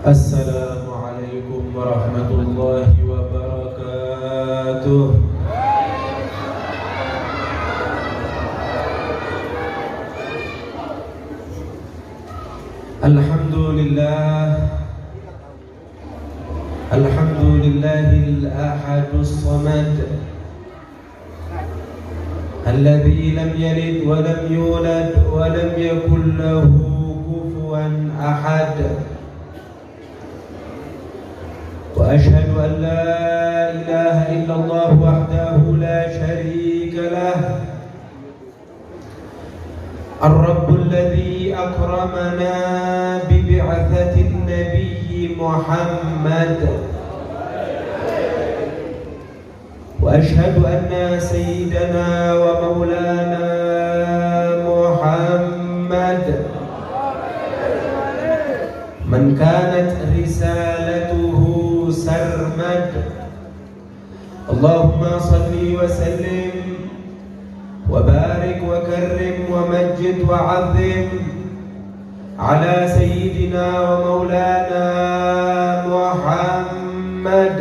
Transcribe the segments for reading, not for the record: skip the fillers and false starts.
Assalamualaikum warahmatullahi wabarakatuh. Alhamdulillahil ahadus samad alladzi lam yalid wa lam yulad wa lam yakul lahu kufuwan ahad. وأشهد أن لا إله إلا الله وحده لا شريك له الرب الذي أكرمنا ببعثة النبي محمد وأشهد أن سيدنا ومولانا محمد من كانت رسالته سرمد اللهم صل وسلم وبارك وكرم ومجد وعظم على سيدنا ومولانا محمد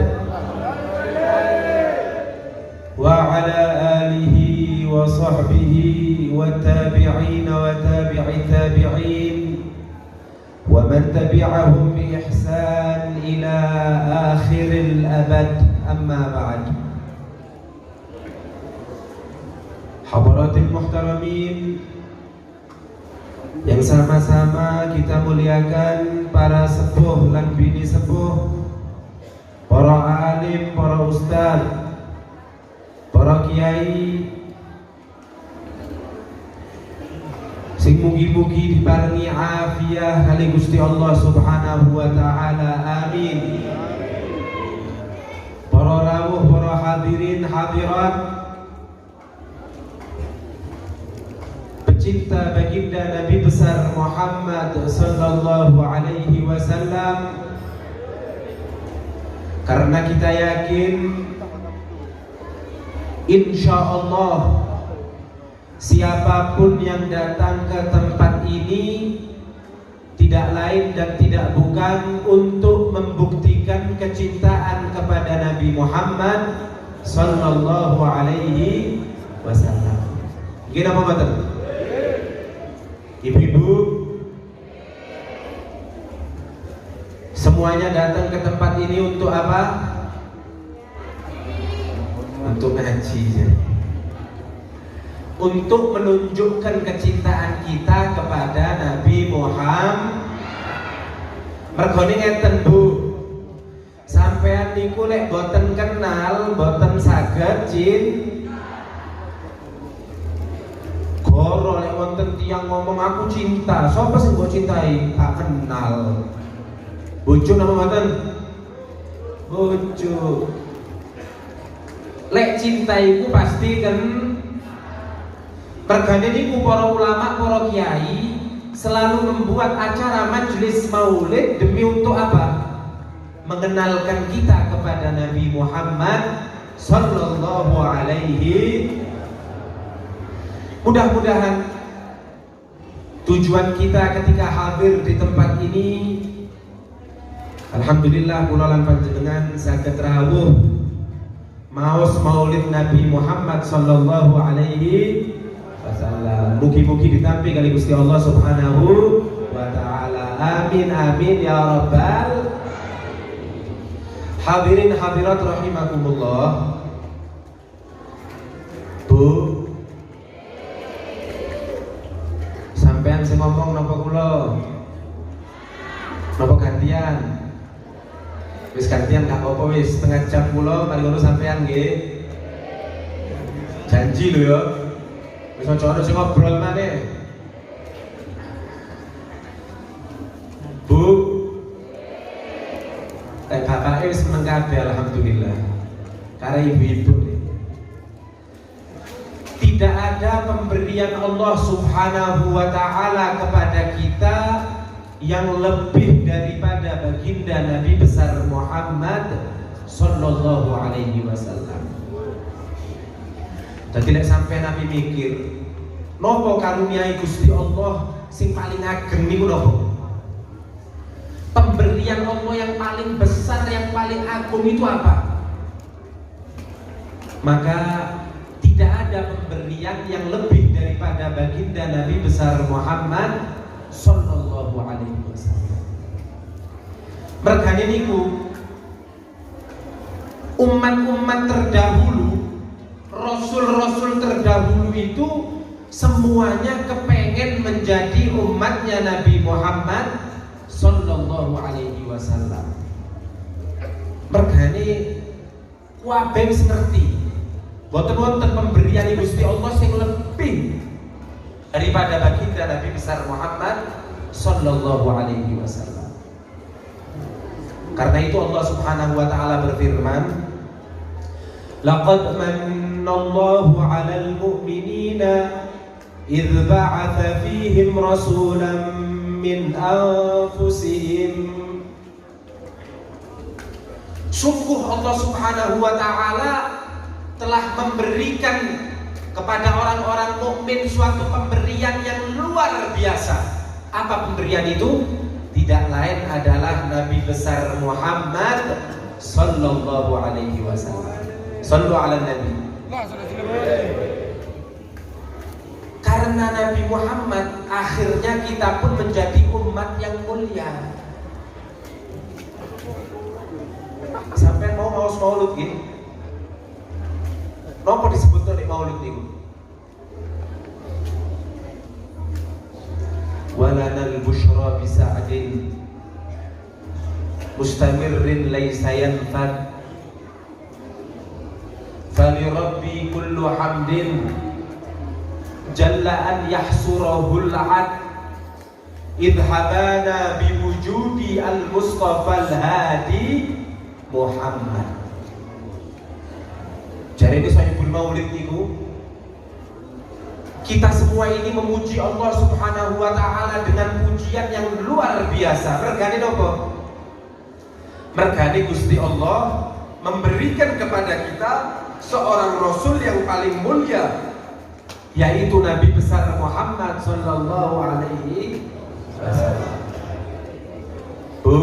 وعلى آله وصحبه والتابعين وتابع التابعين ومن تبعهم بإحسان إلى آخر الأبد. أما بعد. Hadaratul muhtaramin yang sama-sama kita muliakan, para sepuh lan bini sepuh, para alim, para ustaz, para kiai, sing mugi-mugi diparingi afiah kali Gusti Allah Subhanahu wa taala. Amin. Para rawuh, para hadirin hadirat, pecinta baginda Nabi besar Muhammad sallallahu alaihi wasallam, karena kita yakin insyaallah siapapun yang datang ke tempat ini tidak lain dan tidak bukan untuk membuktikan kecintaan kepada Nabi Muhammad sallallahu alaihi wasallam. Gimana Pak Baten? Ibu-ibu semuanya datang ke tempat ini untuk apa? Untuk ngaji ya. Untuk menunjukkan kecintaan kita kepada Nabi Muhammad. Mergone ngeten Bu, sampean niku lek boten kenal, boten saged goro lek wonten tiyang ngomong aku cinta, sapa sing mbok cintai? Tak kenal. Bojo napa mboten? Bojo. Lek cinta iku pasti kan. Pergane niku para ulama, para kiai selalu membuat acara majelis maulid demi untuk apa? Mengenalkan kita kepada Nabi Muhammad sallallahu alaihi. Mudah-mudahan tujuan kita ketika hadir di tempat ini, alhamdulillah kula lan panjenengan saged rawuh maos maulid Nabi Muhammad sallallahu alaihi wasallam. Mugi-mugi ditampi kali Gusti Allah Subhanahu wa taala. Amin amin ya rabbal hadirin hadirat rahimakumullah. Bu, sampean sing ngomong napa kula? Napa gantian? Wis gantian gak apa-apa, wis setengah jam kula mari ngono sampean nggih. Janji lho ya. Wis aja sing ngobrol maneh. Bu, bapake wis meneng kabeh alhamdulillah. Karo ibu-ibu. Tidak ada pemberian Allah Subhanahu wa taala kepada kita yang lebih daripada baginda Nabi besar Muhammad sallallahu alaihi wasallam. Dadi lek sampai Nabi mikir, nopo karuniai Gusti Allah sing paling ageng niku nopo? pemberian Allah yang paling besar, yang paling agung itu apa? Maka tidak ada pemberian yang lebih daripada baginda Nabi besar Muhammad sallallahu alaihi wasallam. Mergane niku umat-umat terdahulu, rasul-rasul terdahulu itu semuanya kepengen menjadi umatnya Nabi Muhammad sallallahu alaihi wasallam. Mergane kabeh wis ngerti boten wonten pemberian Gusti Allah sing lebih daripada baginda Nabi besar Muhammad sallallahu alaihi wasallam. Karena itu Allah Subhanahu wa taala berfirman, laqad manallahu 'alal mu'minina idz ba'atsa fihim rasulan min anfusihim. Sungguh Allah Subhanahu wa taala telah memberikan kepada orang-orang mukmin suatu pemberian yang luar biasa. Apa pemberian itu? Tidak lain adalah Nabi besar Muhammad sallallahu alaihi wasallam. Sallu ala Nabi. Karena Nabi Muhammad, akhirnya kita pun menjadi umat yang mulia. Sampai mau maulud gitu. Napa disebut nek maulid niku? Walanal busyra bisa'din mustamirrin laysa yanfad fali rabbi kullu hamdin jalla an yahsurahul ad idhabana biwujudi al-mustafa al-hadi Muhammad. Jadi ini sahibul maulid niku, kita semua ini memuji Allah Subhanahu wa taala dengan pujian yang luar biasa. Mergane napa? Mergane Gusti Allah memberikan kepada kita seorang rasul yang paling mulia, yaitu Nabi besar Muhammad sallallahu alaihi wasallam. Bu,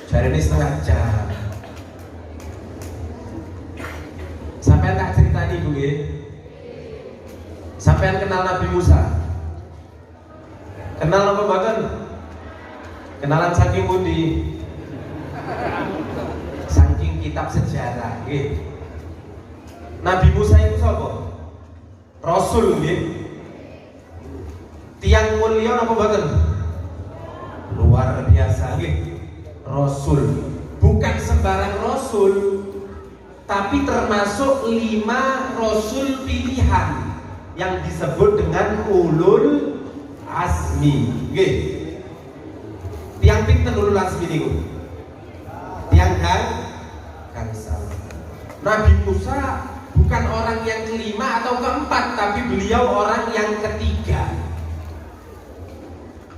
jarene setengah jam. Sampean tak ceritani Bu nggih. Sampean kenal Nabi Musa? Kenal apa mboten? Kenalan saking pundi? Saking kitab sejarah nggih. Nabi Musa itu sapa? Rasul nggih. Tiang mulia apa mboten? Luar biasa nggih. Rasul. Bukan sembarang rasul, tapi termasuk 5 rasul pilihan yang disebut dengan ulul azmi. Nggih. Tiang pinten ulul azmi niku? Tiang kansal. Nabi Musa bukan orang yang kelima atau keempat, tapi beliau orang yang ketiga.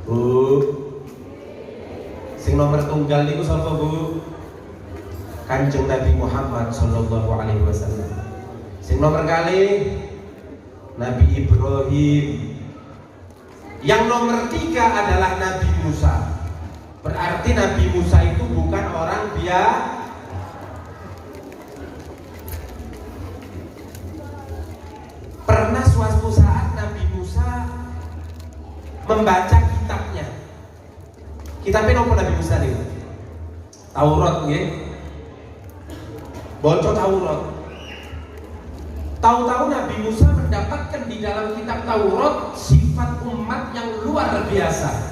Bu, sing nomor tunggal niku sapa Bu? Kanjeng Nabi Muhammad sallallahu alaihi wasallam. Sing nomor kali Nabi Ibrahim. Yang nomor 3 adalah Nabi Musa. Berarti Nabi Musa itu bukan orang biasa. Pernah suatu saat Nabi Musa membaca kitabnya. Kitabnya apa Nabi Musa nih? Taurat nggih. Bocor Taurat. Tahu-tahu Nabi Musa mendapatkan di dalam kitab Taurat sifat umat yang luar biasa.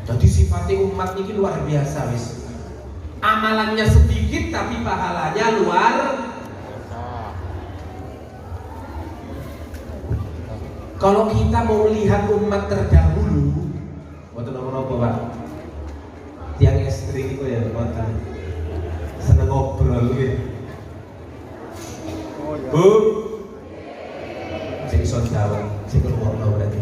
Jadi sifatnya umat ini luar biasa wis. Amalannya sedikit tapi pahalanya luar. Kalau kita mau lihat umat terdahulu, waktu nopo Pak, tiang istri itu ya waktu seneng ngobrol gitu. Bu, sing iso jawab, sing ngrungokno berarti.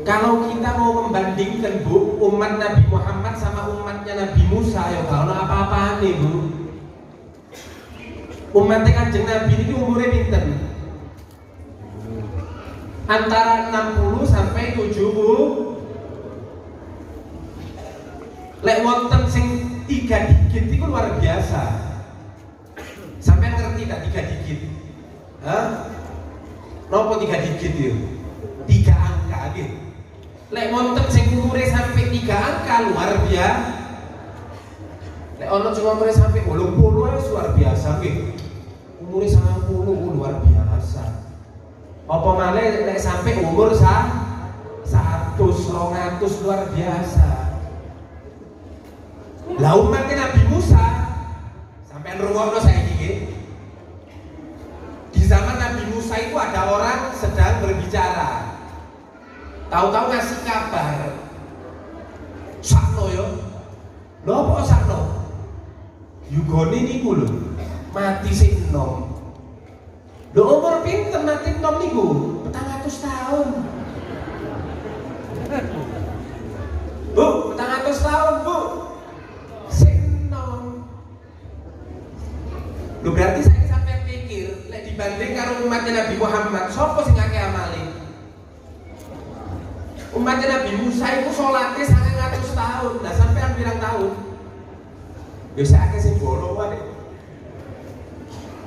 Kalau kita mau membandingkan Bu, umat Nabi Muhammad sama umatnya Nabi Musa, ya kalau apa-apaan nih Bu. Umatnya Kanjeng Nabi ini umurnya pinten? antara 60 sampai 70. Lek wonten sing 3 digit itu luar biasa. Sampai ngerti tak 3 digit? Hah? Nopo 3 digit itu? 3 angka gitu. Lek wonten sing umure sampai 3 angka luar biasa. Lek ono sing umure sampai 80 wis luar biasa nggih. Umure 90 luar biasa. Apa malih lek sampai umur 100, 200 luar biasa. Lah umatnya Nabi Musa sampai ngrungokno saiki nggih. Di zaman Nabi Musa itu ada orang sedang berbicara. Tahu-tahu ngasih kabar. Sakno yo. Lho apa sakno? Yugone niku lho. Mati sing enom. Lho umur pinten mati enom niku? 400 tahun. Bu, 400 tahun, Bu. Lho berarti saya sampai pikir, lek dibanding karo umatnya Nabi Muhammad, sapa sing akeh amale? Umatnya Nabi Musa itu sholatnya 900 tahun, nah sampean pirang tahun? Biasa akeh sing bolong wae.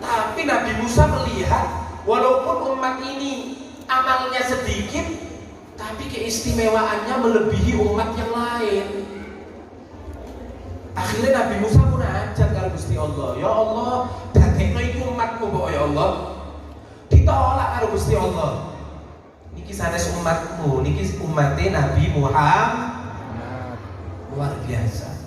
Tapi Nabi Musa melihat, walaupun umat ini amalnya sedikit, tapi keistimewaannya melebihi umat yang lain. Akhirnya Nabi Musa pun ajak karo Gusti Allah, ya Allah, dadekno iku umatku kok ya Allah. Ditolak karo Gusti Allah. Niki sanes umatmu, niki umatnya Nabi Muhammad. Luar biasa.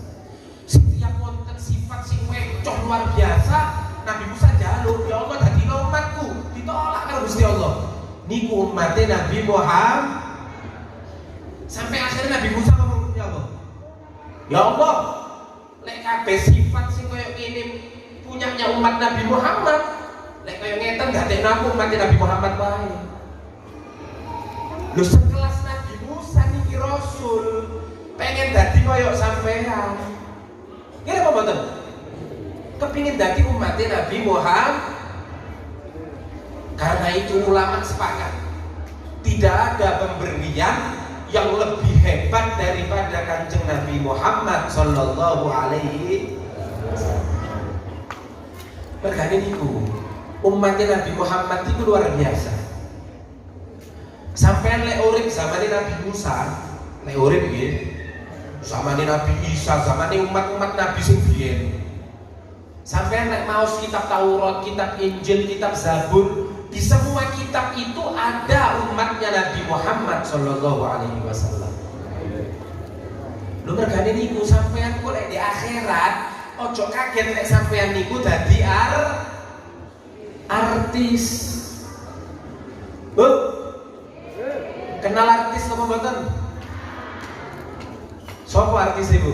Setiap wonten sifat sing wecoh luar biasa, Nabi Musa jaluk, ya Allah dadekno umatku. Ditolak karo Gusti Allah. Niku umatnya Nabi Muhammad. Sampai akhirnya Nabi Musa ngomong, ya Allah. Ya Allah, lek kabeh sifat sing koyo ngene punyanya umat Nabi Muhammad, lek koyo ngeten dadekno aku umat Nabi Muhammad wae. Lho sekelas Nabi Musa niki Rasul pengen dadi koyo sampean. Kira apa mboten? Kepingin dadi umat Nabi Muhammad. Karena itu ulama sepakat tidak ada pemberian yang lebih hebat daripada Kanjeng Nabi Muhammad sallallahu alaihi wasallam. Mergane niku umatnya Nabi Muhammad itu luar biasa. Sampean lek urip zamane Nabi Musa, lek urip nggih, zamane Nabi Isa, zamane umat-umat Nabi sing biyen. Sampean lek maos kitab Taurat, kitab Injil, kitab Zabur, di semua kitab itu ada umatnya Nabi Muhammad sallallahu alaihi wasallam. Lho mergane niku sampean kok lek di akhirat ojo kaget lek sampean niku dadi artis. Bu, kenal artis apa mboten? Sopo artis Ibu?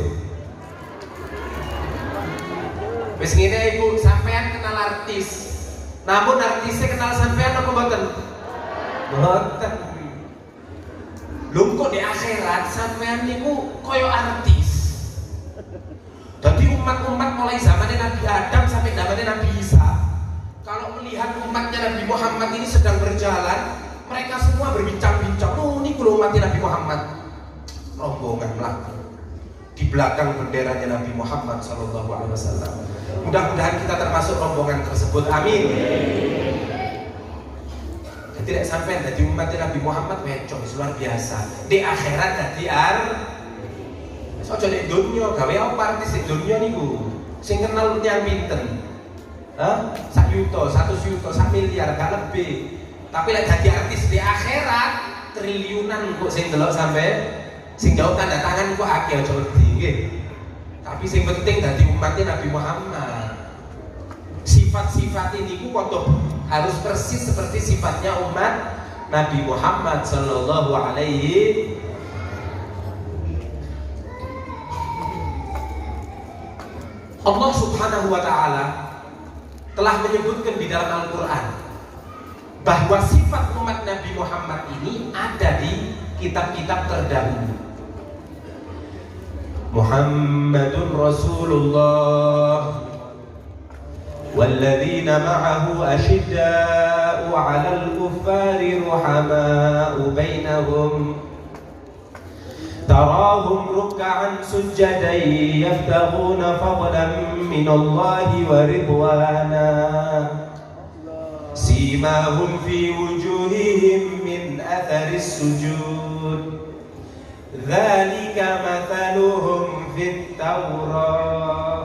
Wis ngene Ibu, sampean kenal artis. Namun artisnya kenal sampean apa mboten? Mboten. Lho kok di akhirat sampean niku koyo artis. Jadi umat-umat mulai zamannya Nabi Adam sampai zamannya Nabi Isa, kalau melihat umatnya Nabi Muhammad ini sedang berjalan, mereka semua berbincang-bincang, oh ini kalau umatnya Nabi Muhammad rombongan melaku di belakang benderanya Nabi Muhammad SAW. Mudah-mudahan kita termasuk rombongan tersebut, amin. Tidak sampai dari umatnya Nabi Muhammad weco luar biasa. Di akhirat jadi sojo di dunia gawe apa artis di dunia niku sing kenal yang pinten. Hah? 1 yuto, 1 yuto, 1 miliar gak lebih. Tapi lek jadi artis di akhirat triliunan kok sing delok sampai sing jauh tanda tangan kok akeh aja wedi nggih. Tapi sing penting dadi umatnya Nabi Muhammad. Sifat-sifat ini ku padha harus persis seperti sifatnya umat Nabi Muhammad sallallahu alaihi. Allah Subhanahu wa taala telah menyebutkan di dalam Al-Qur'an bahwa sifat umat Nabi Muhammad ini ada di kitab-kitab terdahulu. Muhammadun Rasulullah walladzina ma'ahu asyidda'u 'alal kuffari ruhamaa بينهم تراهم ركعا سجدا يبتغون فضلا من الله ورضوانا سيماهم في وجوههم من أثر السجود ذلك مثلهم في التوراة.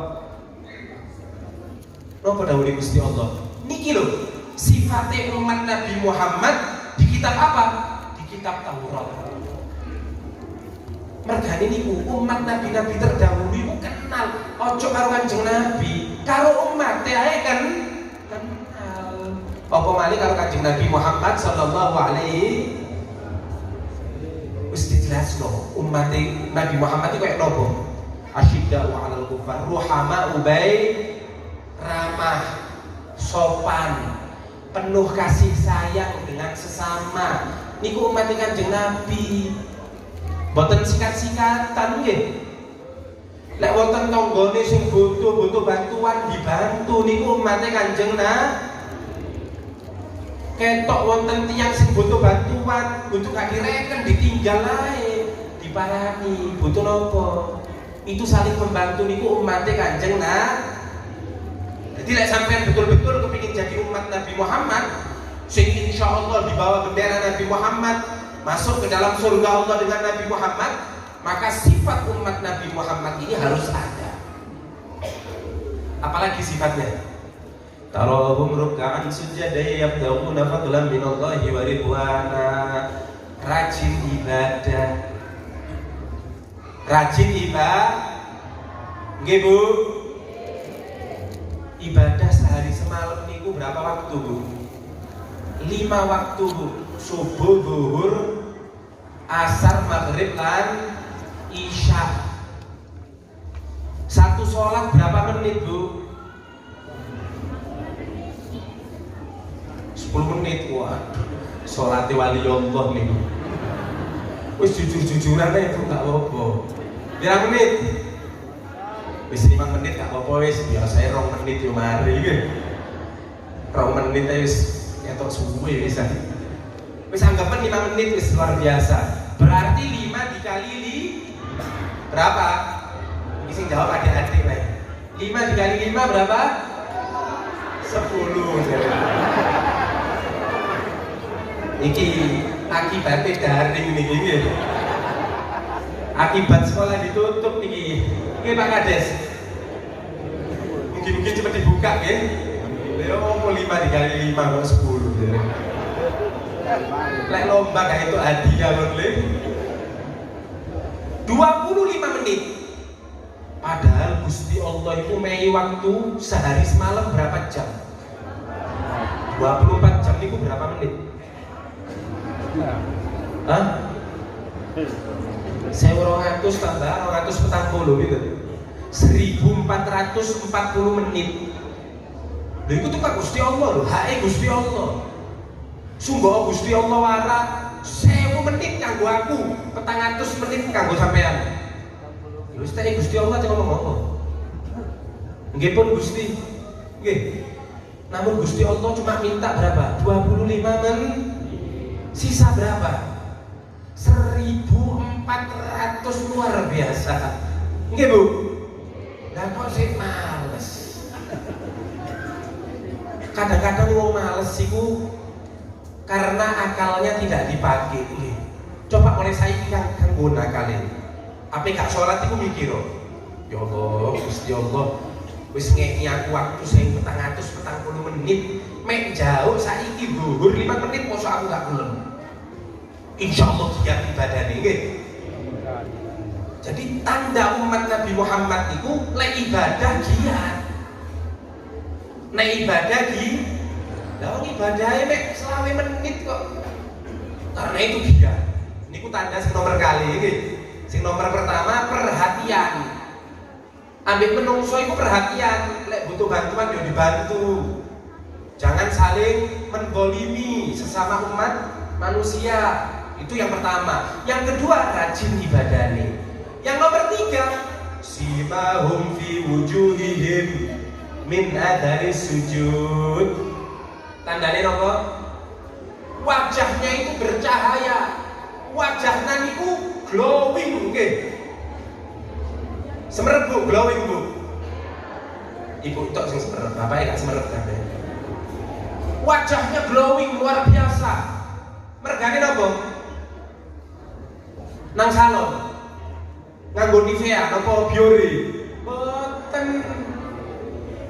Napa dawuhe Gusti Allah? Niki lho sifate umat Nabi Muhammad di kitab apa? Di kitab Taurat. Mergane niku umat nabi-nabi terdahulu iku kenal ojo karo Kanjeng Nabi, karo umat ae kan kenal. Apa malih karo Kanjeng Nabi Muhammad sallallahu alaihi wis dijelasno umat Nabi Muhammad iku kaya napa? Asyidda'u 'alal kufar, ruhama ubay, ramah, sopan, penuh kasih sayang dengan sesama. Niku umat Kanjeng Nabi. Boten sikat-sikatan nggih. Lek wonten tanggane sing butuh bantuan dibantu niku umate Kanjeng Nabi. Ketok wonten tiyang sing butuh bantuan, butuh gak direken ditinggal ae, diparani, butuh nopo. Itu saling membantu niku umate Kanjeng Nabi. Jadi lek sampean betul-betul kepingin jadi umat Nabi Muhammad sing insyaallah dibawa bendera Nabi Muhammad masuk ke dalam surga Allah dengan Nabi Muhammad, maka sifat umat Nabi Muhammad ini harus ada. Apalagi sifatnya? Tarahum ruk'an sujada yabtaghuna fadlan minallahi wa ridwana. Rajin ibadah. Rajin ibadah. Nggih Bu? Ibadah sehari semalam niku berapa waktu Bu? 5 waktu Bu. Subuh, zuhur, asar, maghrib, lan isya. Satu sholat berapa menit Bu? 10 menit. Waduh, sholat wali Allah nih. Wis jujur-jujuran aja Bu, gak apa-apa. Berapa menit? Wis 5 menit gak apa-apa wis. Biasa 2 menit yo mari nggih. 2 menit aja wis ketok suwe wis. Wis anggapan 5 menit wis luar biasa. Berarti 5 dikali berapa? Ini sing jawab adik-adik lah. 5 dikali 5 berapa? 10. Iki akibatnya daring niki nggih. Akibat sekolah ditutup niki. Nggih Pak Kades. Mungkin cepat dibuka nggih. Lha opo 5 dikali 5 kok 10. Lek lomba gak itu hadiah lho, 25 menit. Padahal Gusti Allah itu mei waktu sehari semalam berapa jam? 24 jam itu berapa menit? Hah? 1200 tambah 240 gitu. 1440 menit. Lha iku tuh Gusti Allah lho, hake Gusti Allah. Sungguh Gusti Allah wara 1000 menit kanggo aku, 400 menit kanggo sampean. Ya wis tak Gusti Allah cek ngomong-ngomong. Nggih pun Gusti. Nggih. Namun Gusti Allah cuma minta berapa? 25 menit. Sisa berapa? 1400, luar biasa. Nggih Bu. Lah kok sik males. Kadang-kadang wong males iku karena akalnya tidak dipakai. Coba oleh saya kan guna kalian. Apa gak sholat itu mikir, ya Allah, Gusti Allah, wis ngeki aku waktu sing 440 menit, mek jauh saiki dhuwur 5 menit mosok aku gak gelem. Insyaallah giat ibadah nggih. Jadi tanda umat Nabi Muhammad itu lek ibadah giat. Nek ibadah giat. Lah ibadahnya mek 20 menit kok. Karena itu dia. Ini ku tanda sing nomor kali iki. Sing nomor pertama perhatian. Ambek menungso iku perhatian, lek butuh bantuan yo dibantu. Jangan saling mendolimi sesama umat manusia. Itu yang pertama. Yang kedua rajin ibadahnya. Yang nomor 3 simahum fi wujuhihim min adari sujud. Tandanya apa? Wajahnya itu bercahaya glowing nggih. Semerep Bu, glowing Bu. Ibu tok sing semerep, bapaknya gak semerep kabeh. Wajahnya glowing luar biasa. Mergane napa? Nang salon. Nganggo Nivea napa Biore. Boten.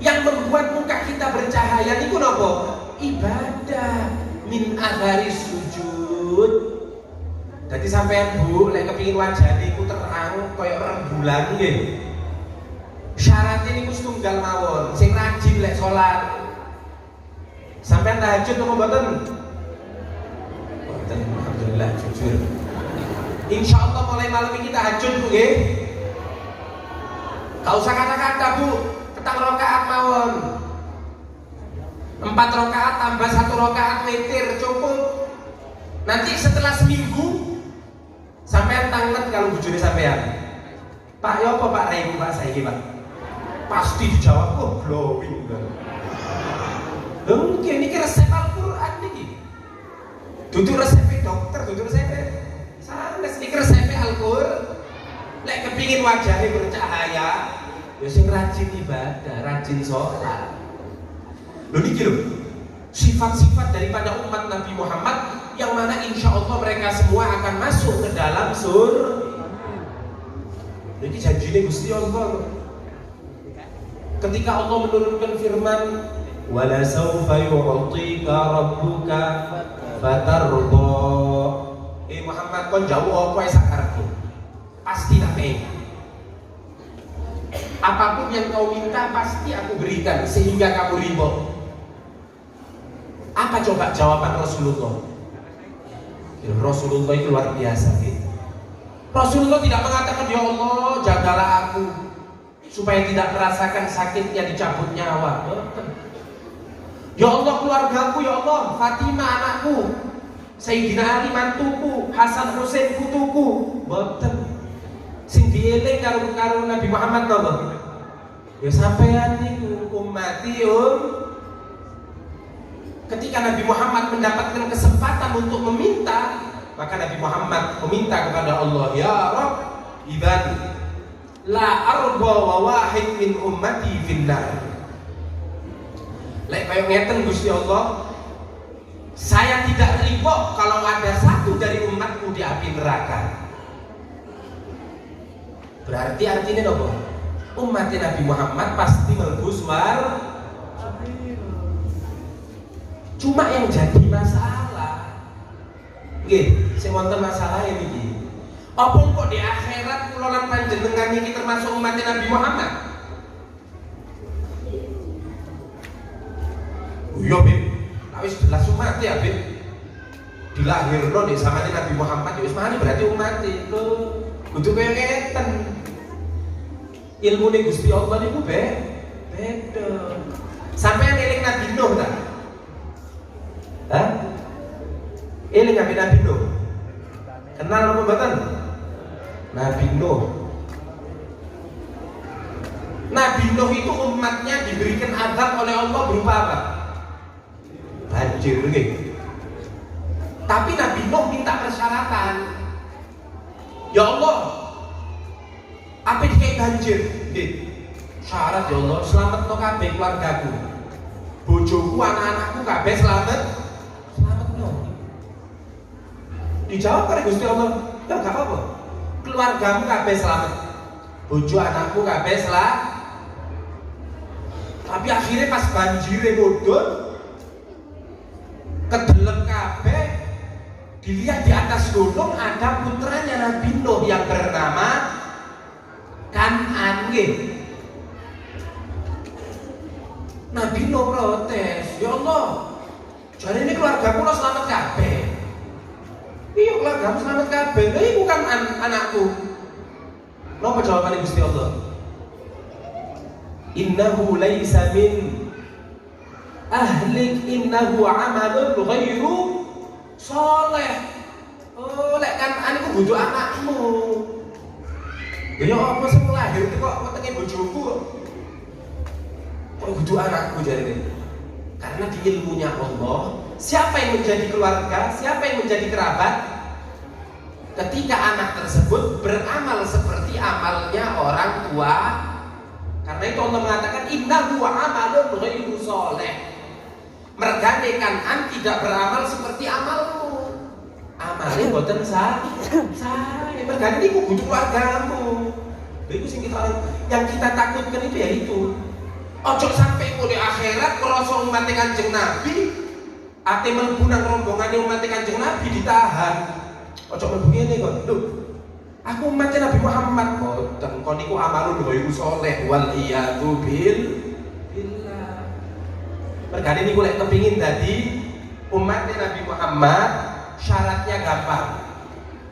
Yang membuat muka kita bercahaya niku napa? Ibadah min athari sujud. Jadi sampean Bu, lek kepengin wajah niku terang kaya rembulan nggih. Syaratnya niku setunggal mawon, sing rajin lek salat. Sampean tahajud napa mboten? Mboten, alhamdulillah jujur. Insyaallah mulai malam ini tahajud Bu nggih. Gak usah kata-kata Bu, ketang rakaat mawon. 4 rakaat tambah 1 rakaat witir cukup. Nanti setelah seminggu sampean tanget kalau bujune sampean. Pak ya apa Pak Raimu Pak saiki Pak? Pasti dijawab oh glowing banget. Mungkin ini resep Al-Quran ini. Dudu resep dokter, dudu resep sanes iki resep Al-Quran. Lek kepingin wajahnya bercahaya, ya sing rajin ibadah, rajin sholat. Lho niki lho, sifat-sifat daripada umat Nabi Muhammad yang mana insya Allah mereka semua akan masuk ke dalam surga. Niki janjine Gusti Allah. Ketika Allah menurunkan firman wala sawfa yu'tika rabbuka fatarda. Muhammad kon jauh apa sak karepmu? Pasti tak pengen. Apapun yang kau minta pasti aku berikan sehingga kamu ridho. Apa coba jawaban Rasulullah? Rasulullah itu luar biasa gitu. Rasulullah tidak mengatakan ya Allah jagalah aku supaya tidak merasakan sakitnya dicabut nyawa. Ya Allah keluargaku, ya Allah Fatimah anakku, Sayyidina Ali mantuku, Hasan Husain putuku. Boten. Sing dieling karo Nabi Muhammad napa? Ya sampean niku ummati Ketika Nabi Muhammad mendapatkan kesempatan untuk meminta, maka Nabi Muhammad meminta kepada Allah, ya Rabb, idzan la arba wa wahid min ummati finnar. Lek kaya ngeten Gusti Allah, saya tidak ridho kalau ada satu dari umatku di api neraka. Berarti artinya apa? Umat Nabi Muhammad pasti mlebu swarga. Cuma yang jadi masalah, nggih, sing wonten masalah iki. Apa kok di akhirat kula lan panjenengan iki termasuk umat Nabi Muhammad? Yo, Bib. Wis jelas umat ya, Bib. Dilahirno di zamane Nabi Muhammad wis mari berarti umat itu. Kudu kaya ngeten. Ilmune Gusti Allah niku beda. Sampeyan eling Nabi Nuh ta? Hah? Eling Nabi Nuh. Kenal apa mboten? Nabi Nuh. Nabi Nuh itu umatnya diberikan azab oleh Allah berupa apa? Banjir nggih. Tapi Nabi Nuh minta persyaratan. Ya Allah, apa dikai banjir? Nggih. Syarat ya Allah, selametno kabeh keluargaku. Bojoku, anak-anakku kabeh selametno. Dijawab oleh Gusti Allah, ya gak apa-apa. Keluargamu kabeh selamat. Bojo anakku kabeh selamat. Tapi akhirnya pas banjire mudhun, kedelep kabeh, dilihat di atas gunung ada putranya Nabi Nuh yang bernama Kan'an. Nabi Nuh protes, ya Allah, jadi ini keluarga kula selamat kabeh. Iya keluargamu selamat kabeh. Lha iku kan anakku. Napa jawabane Gusti Allah? Innahu laisa min ahlik innahu amalun ghairu shalih. Oh, lek kan anakku butuh anakmu. Ya apa sing lahir itu kok wetenge bojoku kok. Kok butuh anakku jarene? Karena di ilmunya Allah, siapa yang menjadi keluarga, siapa yang menjadi kerabat, ketika anak tersebut beramal seperti amalnya orang tua. Karena itu Allah mengatakan innahu amalun ghairu sholih. Mergane Kan'an tidak beramal seperti amalmu. Amalnya boten sah. Mergane niku butuh keluargamu. Itu yang kita takutkan itu ya itu. Ojo sampai mulai akhirat krasa umat Kanjeng Nabi, ate mlebu nang rombongane umat Kanjeng Nabi ditahan. Ojo mlebu ngene kok. Lho, aku umatnya Nabi Muhammad boten. Kon niku amalun ghairu sholih wal iyadu billah. Mergane niku lek kepingin dadi umatnya Nabi Muhammad, syaratnya gampang.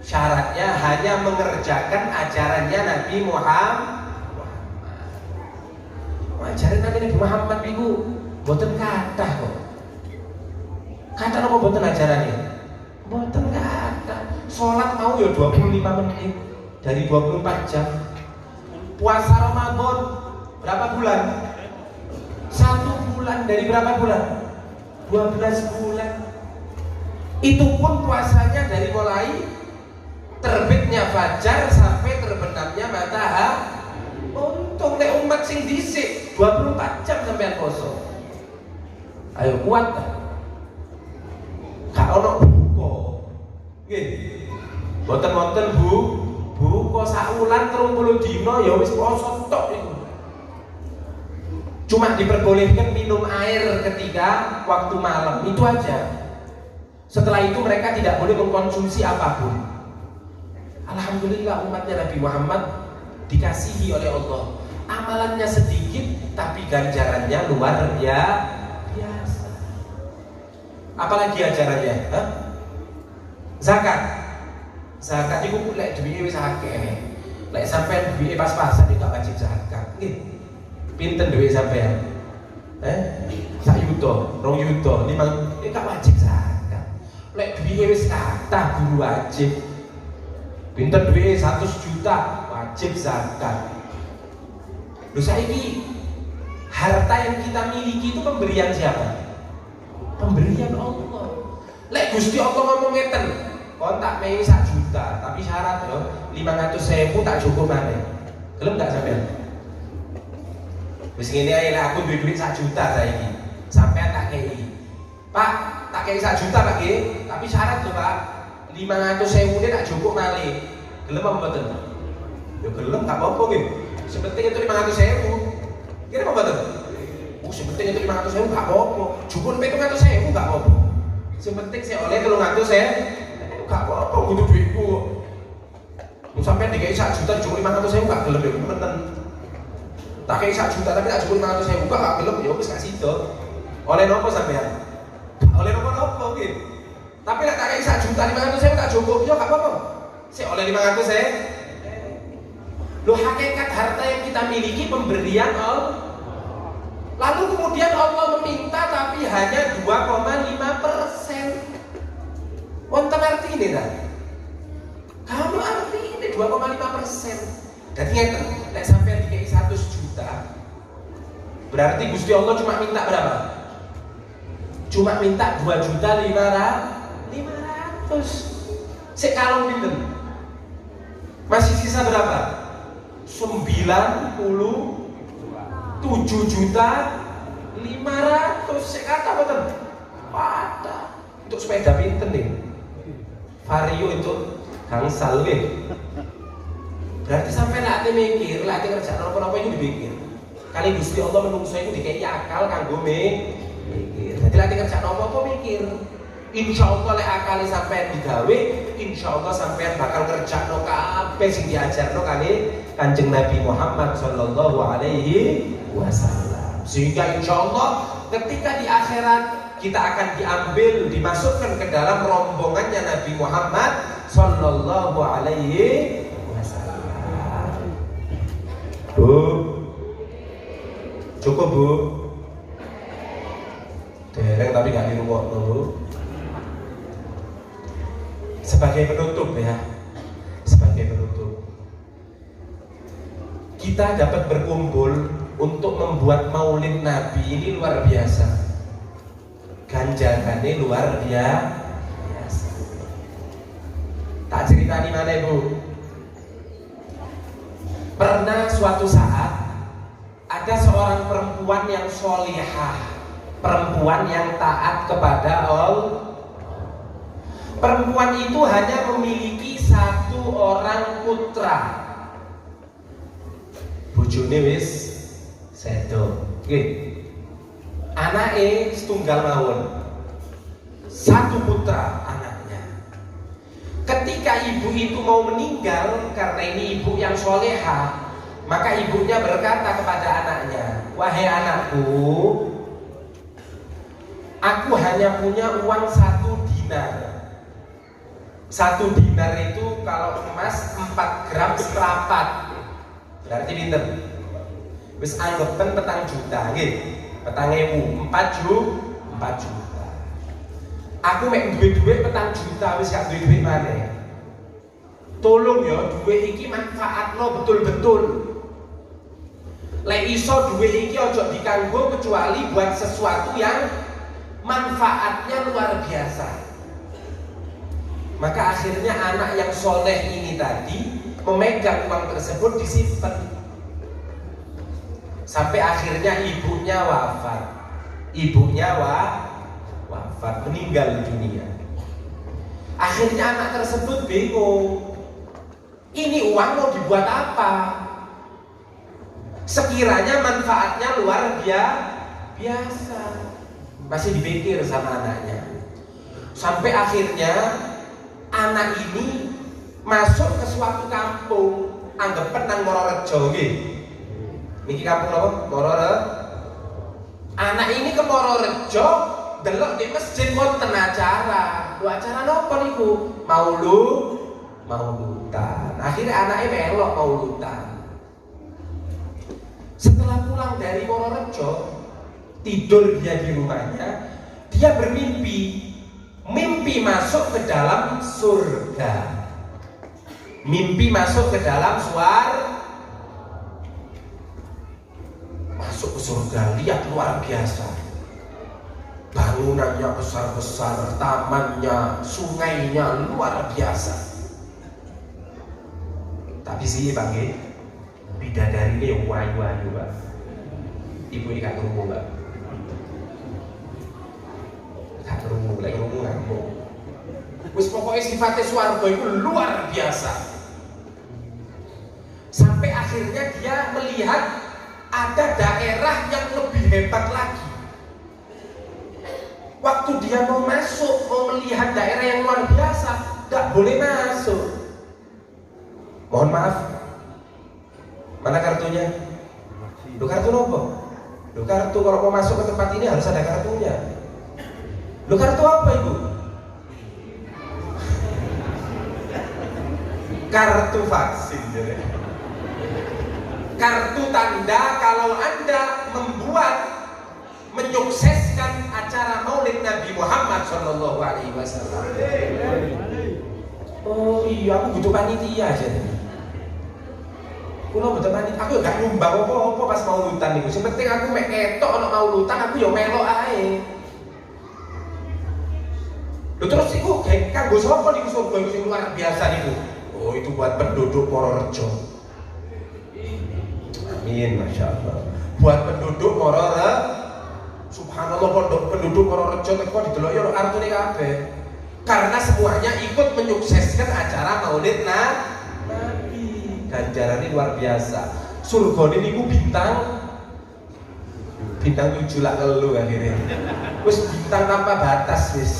Syaratnya hanya mengerjakan ajarannya Nabi Muhammad. Ajaran Nabi Muhammad niku boten kathah kok. Kathah napa boten ajarannya? Boten kathah. Salat mau ya 25 menit dari 24 jam. Puasa Ramadan berapa bulan? 1 bulan dari berapa bulan? 12 bulan. Itu pun puasanya dari mulai terbitnya fajar sampai terbenamnya matahari. Untung nek umat sing dhisik 24 jam sampean poso. Ayo kuat ta? Gak ono buka. Nggih. Boten-boten buka sak wulan 30 dina ya wis poso tok iku. Cuma diperbolehkan minum air ketika waktu malam, itu aja. Setelah itu mereka tidak boleh mengkonsumsi apapun. Alhamdulillah umatnya Nabi Muhammad dikasihi oleh Allah. Amalannya sedikit tapi ganjarannya luar biasa. Apalagi ajarannya? Zakat. Zakat itu lek duwike wis akeh. Lek sampean duwike pas-pasan gak wajib zakat. Nggih. Pinten duit sampean? 1 yuta, 2 yuta, 5 gak wajib zakat. Lek duwike wis kathah guru wajib. Pinten duit 100 juta wajib zakat. Lho saiki harta yang kita miliki itu pemberian siapa? Pemberian Allah. Lek Gusti Allah ngomong ngeten, kon tak mei 1 juta, tapi syarat yo 500.000 tak cukup maneh. Gelem gak sampean? Wis ngene ae lah, aku duit 1 juta saiki. Sampean tak kei. Pak, tak kei 1 juta Pak nggih, tapi syarat lho Pak. 500.000 ini tak cukup malih. Gelem apa mboten? Ya gelem gak apa-apa nggih. Sing penting itu 500.000. Kira apa mboten? Sing penting itu 500.000 gak apa-apa. Cukup 700.000 gak apa-apa. Sing penting sing oleh 300.000 gak apa-apa kudu duitku. Mun sampean dikai 1 juta cukup 500.000 gak gelem ya menten. Tak kei 1 juta tapi tak cukup 500.000 gak gelem ya wis gak sida. Oleh nopo sampean? Oleh nopo nggih. Tapi nek tak kei 1 juta 500.000 tak cukup ya gak apa-apa. Sik oleh 500.000. Loh, hakikat harta yang kita miliki pemberian Allah. Lalu kemudian Allah meminta tapi hanya 2,5%. Wonten arti ini tak? Kamu arti ini 2,5%. Jadi ngeten, nek sampai dikei 100 juta, berarti Gusti Allah cuma minta berapa? Cuma minta 2.500.000. Sekalong pinten? Masih sisa berapa? 97.500.000. Sekata betul. Pada untuk sepeda pinten nih? Vario itu gangsal nih. Berarti sampai nanti mikir, nanti kerjaan apa-apa itu dipikir. Kali Gusti Allah menunggu itu dikei akal kanggo mikir. Jadi nanti kerjaan apa-apa mikir. Insya Allah lek akali sampai digawe, insya Allah sampai bakal kerja no kabeh sing diajarno kali Kanjeng Nabi Muhammad Sallallahu Alaihi Wasallam. Sehingga insya Allah ketika di akhirat kita akan diambil, dimasukkan ke dalam rombongannya Nabi Muhammad Sallallahu Alaihi Wasallam. Bu, cukup bu. Dereng tapi gak dirungokno. Sebagai penutup ya, sebagai penutup, kita dapat berkumpul untuk membuat maulid Nabi ini luar biasa. Ganjarannya luar biasa. Tak cerita di mana Ibu? Pernah suatu saat ada seorang perempuan yang solihah, perempuan yang taat kepada Allah. Perempuan itu hanya memiliki satu orang putra. Bojone wis sedo. Nggih. Anake setunggal mawon. Satu putra anaknya. Ketika ibu itu mau meninggal, karena ini ibu yang soleha, maka ibunya berkata kepada anaknya, "Wahai anakku, aku hanya punya uang 1 dinar. 1 dinar itu kalau emas 4 gram seprapat. Berarti pinter. Wis anggepen 4 juta, nggih. 4 juta. Aku mek duwe-duwe 4 juta wis gak duwe-duwe maneh. Tolong ya, duwe iki manfaatno betul-betul. Lek iso duwe iki ojo dikanggo kecuali buat sesuatu yang manfaatnya luar biasa." Maka akhirnya anak yang soleh ini tadi memegang uang tersebut, disimpan sampai akhirnya ibunya wafat. Wafat, meninggal dunia. Akhirnya anak tersebut bingung, ini uang mau dibuat apa? Sekiranya manfaatnya luar biasa. Masih dipikir sama anaknya. Sampai akhirnya anak ini masuk ke suatu kampung, anggapan nang Mororejo nggih. Niki kampung apa? Mororejo. Anak ini ke Mororejo, delok di masjid wonten acara. Lu acara napa niku? Maulutan. Akhirnya anaknya melok maulutan. Setelah pulang dari Mororejo, tidur dia di rumahnya, dia bermimpi. Mimpi masuk ke dalam surga. Mimpi masuk ke dalam masuk ke surga, lihat luar biasa. Bangunannya besar-besar, tamannya, sungainya luar biasa. Tapi sih bang, bidadari ini yang wayu-wayu Pak. Ibu ini gak ngomong Pak. Gak ngomong, lagi ngomong ngamuk. Wis pokoknya sifatnya swarga itu luar biasa. Sampai akhirnya dia melihat ada daerah yang lebih hebat lagi. Waktu dia mau masuk, mau melihat daerah yang luar biasa, gak boleh masuk. Mohon maaf, mana kartunya? Lu kartu apa? Lu kartu kalau mau masuk ke tempat ini harus ada kartunya. Lu kartu apa ibu? Kartu vaksin jadi. Kartu tanda kalau Anda menyukseskan acara Maulid Nabi Muhammad SAW. Oh iya, aku butuh panitia aja. Kulo butuh panitia, aku gak nyumbang apa-apa pas maulutan itu. Yang penting aku mek ketok ana maulutan, aku ya melok ae. Lho terus iku kanggo sapa niku surga iku sing luar biasa niku? Oh itu buat penduduk Mororejo. Amin, Masya Allah. Buat penduduk Mororejo. Subhanallah, penduduk Mororejo teko didelok ya artune kabeh. Karena semuanya ikut menyukseskan acara Maulid Nabi. Ganjarannya luar biasa. Surga niku bintang 7 lah ngelu akhirnya. Wis bintang tanpa batas wis.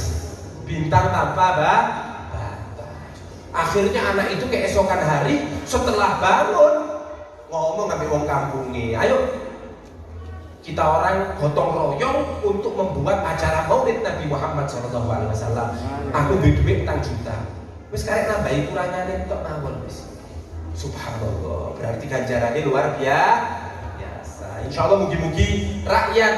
Bintang tanpa batas. Akhirnya anak itu keesokan hari setelah bangun ngomong sampai wong kampung nih, ayo kita orang gotong royong untuk membuat acara Maulid Nabi Muhammad SAW. Aku duit 4 juta. Wis karek nambahi kurangane tok mawon wis. Subhanallah, berarti ganjarannya luar biasa. Insyaallah mugi-mugi rakyat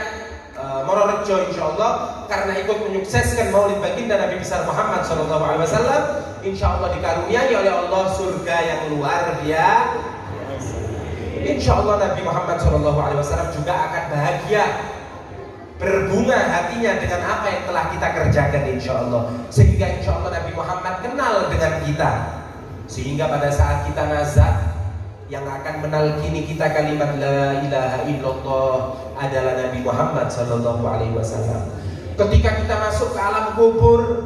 Mororejo insyaallah karena ikut menyukseskan Maulid baginda Nabi besar Muhammad SAW, insyaallah dikaruniai oleh Allah surga yang luar biasa. Insyaallah Nabi Muhammad SAW juga akan bahagia, berbunga hatinya dengan apa yang telah kita kerjakan insyaallah. Sehingga insyaallah Nabi Muhammad kenal dengan kita. Sehingga pada saat kita nazar, yang akan menalkini kita kalimat la ilaha illallah adalah Nabi Muhammad sallallahu alaihi wasallam. Ketika kita masuk ke alam kubur,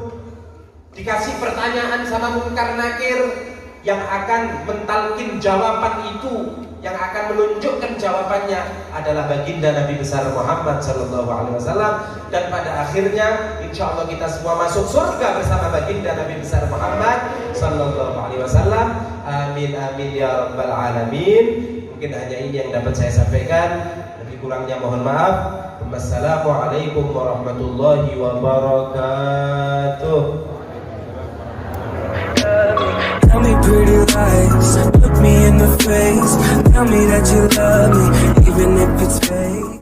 dikasih pertanyaan sama Munkar Nakir, yang akan mentalkin jawaban itu, yang akan menunjukkan jawabannya adalah baginda Nabi besar Muhammad sallallahu alaihi wasallam. Dan pada akhirnya insya Allah kita semua masuk surga bersama baginda Nabi besar Muhammad sallallahu alaihi wasallam. Amin amin ya rabbal alamin. Mungkin hanya ini yang dapat saya sampaikan, lebih kurangnya mohon maaf. Wassalamualaikum warahmatullahi wabarakatuh. Tell me pretty lies, look me in the face. Tell me that you love me, even if it's fake.